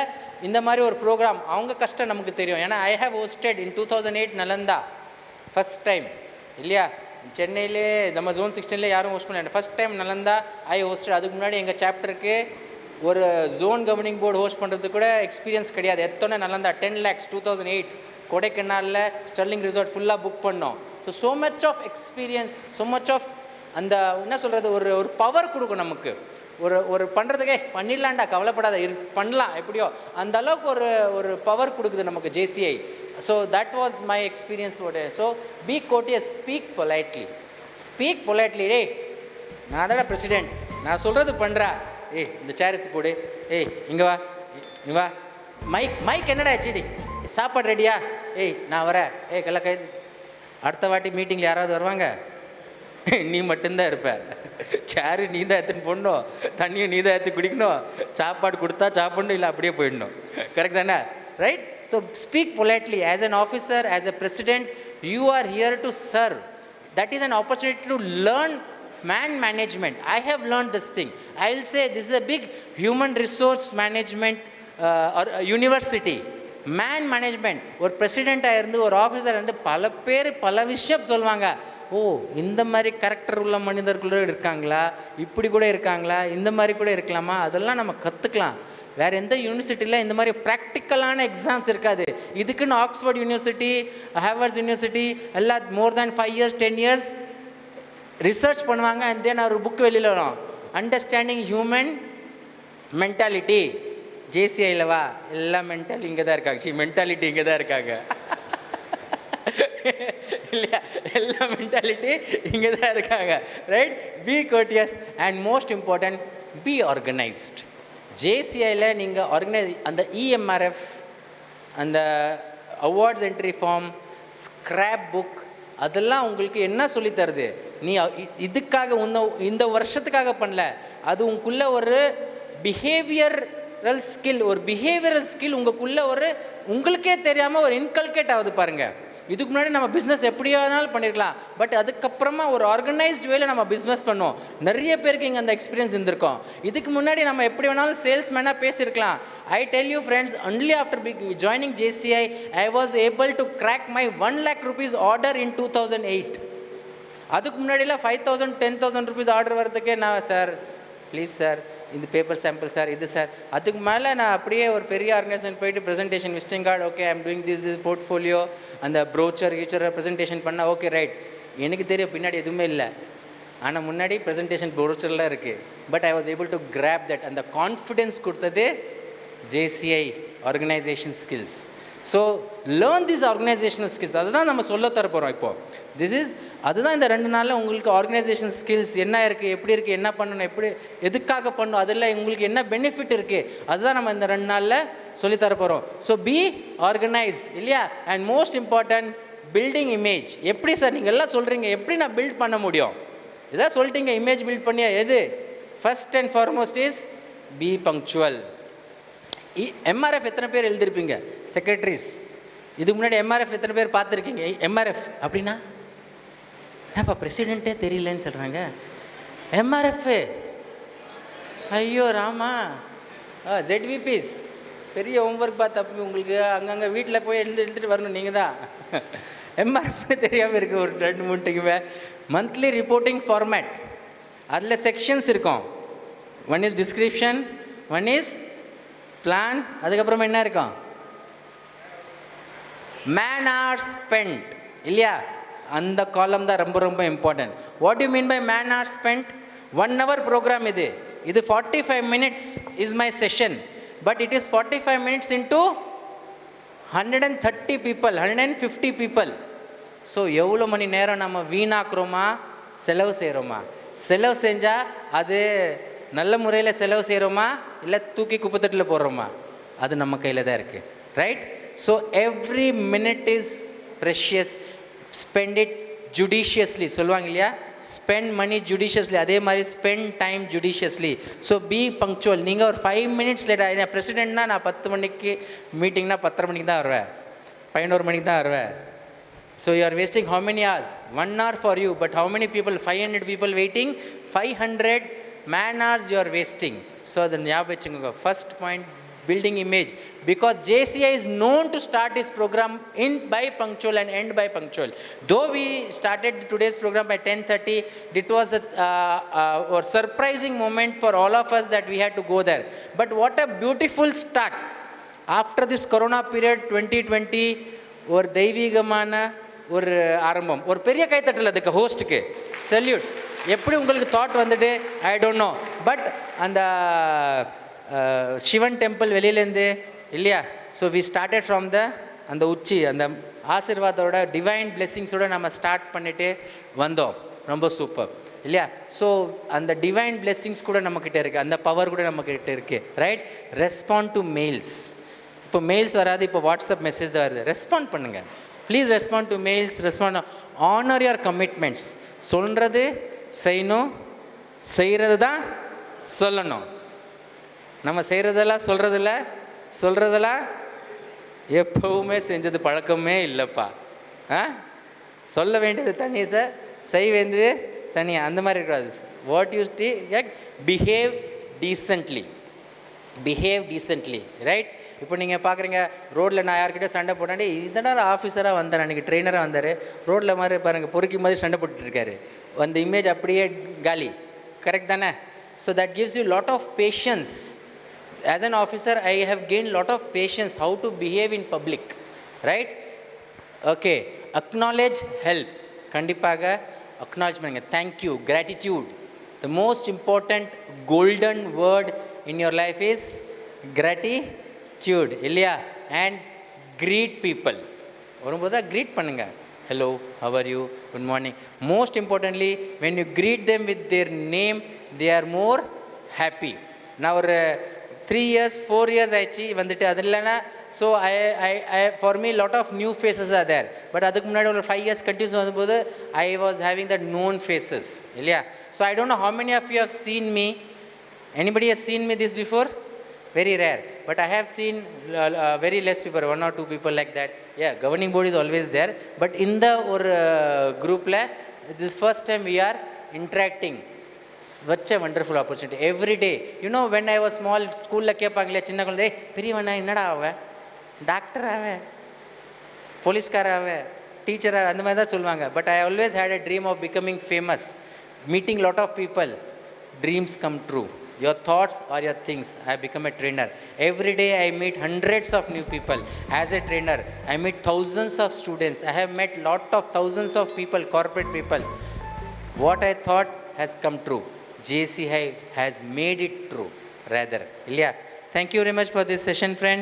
இந்த மாதிரி ஒரு ப்ரோக்ராம். அவங்க கஷ்டம் நமக்கு தெரியும். ஏன்னா I have hosted in 2008 Nalanda first time இல்லையா. சென்னையிலே நம்ம Zone 16 யாரும் ஹோஸ்ட் பண்ணல. ஃபஸ்ட் டைம் நலந்தா ஐ ஹோஸ்டட். அதுக்கு முன்னாடி எங்கள் சாப்டருக்கு ஒரு ஜோன் கவர்னிங் போர்டு ஹோஸ்ட் பண்ணுறது கூட எக்ஸ்பீரியன்ஸ் கிடையாது. எத்தனை நலந்தா 10 lakhs 2008 கொடைக்கானலில் ஸ்டெர்லிங் ரிசார்ட் ஃபுல்லாக புக் பண்ணோம். So much of experience, so much of அந்த என்ன சொல்கிறது ஒரு பவர் கொடுக்கும் நமக்கு. ஒரு பண்ணுறதுக்கே பண்ணிடலான்டா கவலைப்படாத பண்ணலாம் எப்படியோ அந்த அளவுக்கு ஒரு பவர் கொடுக்குது நமக்கு JCI. So that was my experience. So be courteous, speak politely. டேய் நான் தானே பிரசிடென்ட், நான் சொல்கிறது பண்ணுறா. இந்த சேர் எடுத்து போடு. இங்கே வா. மைக் என்னடா ஆச்சுடி, சாப்பாடு ரெடியா? நான் வரேன். கை அடுத்த வாட்டி மீட்டிங்கில் யாராவது வருவாங்க, நீ மட்டும்தான் இருப்ப. சேரு நீ தான் எடுத்துன்னு போடணும், தண்ணியை நீ தான் எடுத்து குடிக்கணும், சாப்பாடு கொடுத்தா சாப்பிடணும், இல்லை அப்படியே போயிடணும். கரெக்ட் தானே? Right. So speak politely. As an officer, as a president, you are here to serve. That is an opportunity to learn man management. I have learned this thing. I will say this is a big human resource management or university. Man management. ஒரு பிரசிடெண்ட்டாக இருந்து ஒரு officer இருந்து பல பேர் பல விஷயம் சொல்லுவாங்க. இந்த மாதிரி கேரக்டர் உள்ள மனிதர்கள் இருக்காங்களா, இப்படி கூட இருக்காங்களா, இந்த மாதிரி கூட இருக்கலாமா, அதெல்லாம் நம்ம கற்றுக்கலாம். வேறு எந்த யூனிவர்சிட்டியில் இந்த மாதிரி ப்ராக்டிக்கலான எக்ஸாம்ஸ் இருக்காது. இதுக்குன்னு ஆக்ஸ்ஃபோர்ட் யூனிவர்சிட்டி, ஹார்வர்ட் யூனிவர்சிட்டி எல்லாம் மோர் தேன் 5 years 10 years ரிசர்ச் பண்ணுவாங்க. அண்ட் தென் ஒரு புக் வெளியில் வரும், அண்டர்ஸ்டாண்டிங் ஹியூமன் மென்டாலிட்டி. JCIயில் வா, எல்லா மென்டாலிட்டி இங்கே தான் இருக்காங்க. இல்லையா, எல்லா மென்டாலிட்டி இங்கே தான் இருக்காங்க. Right. Be courteous and most important be organised. JCIயில் நீங்கள் அந்த EMRF, அந்த awards entry form, scrapbook, அதெல்லாம் உங்களுக்கு என்ன சொல்லித்தருது? நீ இதுக்காக இந்த வருஷத்துக்காக பண்ணல, அது உங்களுக்குள்ள ஒரு பிஹேவியரல் ஸ்கில் உங்களுக்குள்ள உங்களுக்கே தெரியாமல் ஒரு இன்கல்கேட் ஆகுது பாருங்கள். இதுக்கு முன்னாடி நம்ம பிஸ்னஸ் எப்படியானாலும் பண்ணியிருக்கலாம், பட் அதுக்கப்புறமா ஒரு ஆர்கனைஸ்ட் வேல நம்ம பிஸ்னஸ் பண்ணோம். நிறைய பேருக்கு இங்கே அந்த எக்ஸ்பீரியன்ஸ் இருந்திருக்கோம். இதுக்கு முன்னாடி நம்ம எப்படி வேணாலும் சேல்ஸ்மேனாக பேசியிருக்கலாம். I tell you friends, only after joining JCI I was able to crack my 1 lakh rupees order in 2008. அதுக்கு முன்னாடிலாம் 5,000 10,000 rupees ஆர்டர் வரதுக்கே நான் சார் ப்ளீஸ் சார் இந்த பேப்பர் சாம்பிள் சார் இது சார். அதுக்கு மேலே நான் அப்படியே ஒரு பெரிய ஆர்கனைசேஷன் போயிட்டு presentation, visiting card, okay I'm doing this portfolio, அந்த ப்ரோச்சர் ப்ரெசன்டேஷன் பண்ணால் ஓகே ரைட். எனக்கு தெரியும் பின்னாடி எதுவுமே இல்லை, ஆனால் முன்னாடி ப்ரெசன்டேஷன் ப்ரோச்சர்லாம் இருக்குது. But I was able to grab that. அந்த கான்ஃபிடென்ஸ் கொடுத்தது JCI organisation skills. So learn this organisational skills. அதுதான் நம்ம சொல்ல தர போகிறோம் இப்போது. அதுதான் இந்த 2 நாளில் உங்களுக்கு ஆர்கனைசேஷன் ஸ்கில்ஸ் என்ன இருக்குது, எப்படி இருக்குது, என்ன பண்ணணும், எப்படி எதுக்காக பண்ணணும், அதில் உங்களுக்கு என்ன பெனிஃபிட் இருக்குது, அதுதான் நம்ம இந்த 2 நாளில் சொல்லித்தர போகிறோம். ஸோ பி ஆர்கனைஸ்ட் இல்லையா. And most important building image. எப்படி சார் நீங்கள் எல்லாம் சொல்கிறீங்க, எப்படி நான் பில்ட் பண்ண முடியும்? இதான் சொல்லிட்டீங்க, இமேஜ் பில்ட் பண்ணியா. எது first and foremost is B punctual. MRF எத்தனை பேர் எழுதிருப்பீங்க? செக்ரட்டரிஸ் இதுக்கு முன்னாடி MRF எத்தனை பேர் பார்த்துருக்கீங்க? MRF அப்படின்னா ஏன்ப்பா பிரசிடெண்ட்டே தெரியலன்னு சொல்கிறாங்க. MRF ஐயோ ராமா. ZVPs பெரிய ஹோம்ஒர்க் பார்த்து உங்களுக்கு அங்கங்கே வீட்டில் போய் எழுதிட்டு வரணும் நீங்கள் தான். MRF தெரியாமல் இருக்குது ஒரு 2-3 டைமே. மந்த்லி ரிப்போர்ட்டிங் ஃபார்மேட், அதில் செக்ஷன்ஸ் இருக்கும். One is description, one is plan, அதுக்கப்புறமா என்ன இருக்கும்? மேன் ஹவர்ஸ் ஸ்பெண்ட் இல்லையா. அந்த காலம் தான் ரொம்ப ரொம்ப important. What you mean by man hours spend? 1 hour programme இது 45 minutes is my session. But it is 45 minutes into 130 people, 150 people. ஸோ எவ்வளோ மணி நேரம் நம்ம வீணாக்குறோமா, செலவு செய்கிறோமா? செலவு செஞ்சால் அது நல்ல முறையில் செலவு செய்கிறோமா, இல்லை தூக்கி குப்பத்தட்டில் போடுறோமா, அது நம்ம கையில் தான் இருக்குது. Right. So every minute is precious. Spend it judiciously சொல்லுவாங்க இல்லையா. ஸ்பெண்ட் மணி ஜுடிஷியஸ்லி, அதே மாதிரி spend time judiciously. So be punctual. நீங்கள் ஒரு 5 minutes லேட்டாக, பிரசிடெண்ட்னா நான் 10 மணிக்கு மீட்டிங்னா 10:30 மணிக்கு தான் வருவேன், 11 மணிக்கு தான் வருவேன். So you are wasting how many hours? 1 hour for you, but how many people? 500 people waiting, 500 man hours you are wasting. So the ஞாபகம் வச்சுக்கோங்க. First point, building image, because JCI is known to start its program by punctual and end by punctual. Though we started today's program by 10:30, it was a surprising moment for all of us that we had to go there. But what a beautiful start. After this corona period 2020, ஒரு தெய்வீகமான ஒரு ஆரம்பம். ஒரு பெரிய கைத்தட்டல் அதுக்கு ஹோஸ்ட்டுக்கு salute. எப்படி உங்களுக்கு தாட் வந்துட்டு ஐ டோன்ட் நோ, பட் அந்த சிவன் டெம்பிள் வெளியிலேருந்து இல்லையா, ஸோ வி ஸ்டார்டட் ஃப்ரம் அந்த உச்சி, அந்த ஆசீர்வாதோட டிவைன் பிளெஸ்ஸிங்ஸோடு நம்ம ஸ்டார்ட் பண்ணிவிட்டு வந்தோம். ரொம்ப சூப்பர் இல்லையா? ஸோ அந்த டிவைன் பிளெஸ்ஸிங்ஸ் கூட நம்மக்கிட்ட இருக்குது, அந்த பவர் கூட நம்மக்கிட்ட இருக்குது, ரைட்? Respond to mails. இப்போ மெயில்ஸ் வராது, இப்போ வாட்ஸ்அப் மெசேஜ் தான் வருது. ரெஸ்பாண்ட் பண்ணுங்கள் please. Respond to mails, respond. Honour your commitments. சொல்கிறது செய்யணும், செய்கிறது தான் சொல்லணும். நம்ம செய்கிறதெல்லாம் சொல்கிறதெல்லாம் எப்போவுமே செஞ்சது பழக்கமே இல்லைப்பா. சொல்ல வேண்டியது தனியை, செய்ய வேண்டியது தனியாக, அந்த மாதிரி இருக்காது. What you behave decently, right? இப்போ நீங்கள் பார்க்குறீங்க ரோட்டில், நான் யார்கிட்ட சண்டை போட்டாண்டே, இதனால் ஆஃபீஸராக வந்தார், அன்றைக்கி ட்ரெயினராக வந்தார், ரோட்டில் மாதிரி பாருங்கள் பொறுக்கி மாதிரி சண்டை போட்டுட்ருக்காரு. அந்த இமேஜ் அப்படியே காலி. கரெக்ட் தானே? So that gives you lot of patience. As an officer, I have gained lot of patience how to behave in public, right? Okay, acknowledge help. Kandipaga acknowledge பண்ணுங்க. Thank you, gratitude. The most important golden word in your life is gratitude, இல்லையா? And greet people. வரும்போது greet பண்ணுங்க. Hello, how are you? Good morning. Most importantly, when you greet them with their name, they are more happy. Now, 3 years 4 years ஆயிடுச்சு வந்துட்டு, அது இல்லைன்னா so for me lot of new faces are there. But அதுக்கு முன்னாடி ஒரு 5 years continuous வந்தபோது I was having the known faces இல்லையா? So I don't know how many of you have seen me. Anybody has seen me this before? Very rare, but I have seen very less people, 1 or 2 people like that. Yeah, governing board is always there, but in the group la, this first time we are interacting. Such a wonderful opportunity every day. You know, when I was small, school la kepangla chinna kulde periyavana ennada ava, doctor ava, police kar ava, teacher ava, andha mari da solvanga. But I always had a dream of becoming famous, meeting lot of people. Dreams come true. Your thoughts or your things. I have become a trainer. Every day I meet hundreds of new people. As a trainer, I meet thousands of students. I have met lot of thousands of people, corporate people. What I thought has come true. JCI has made it true, rather. Ilya, thank you very much for this session, friend.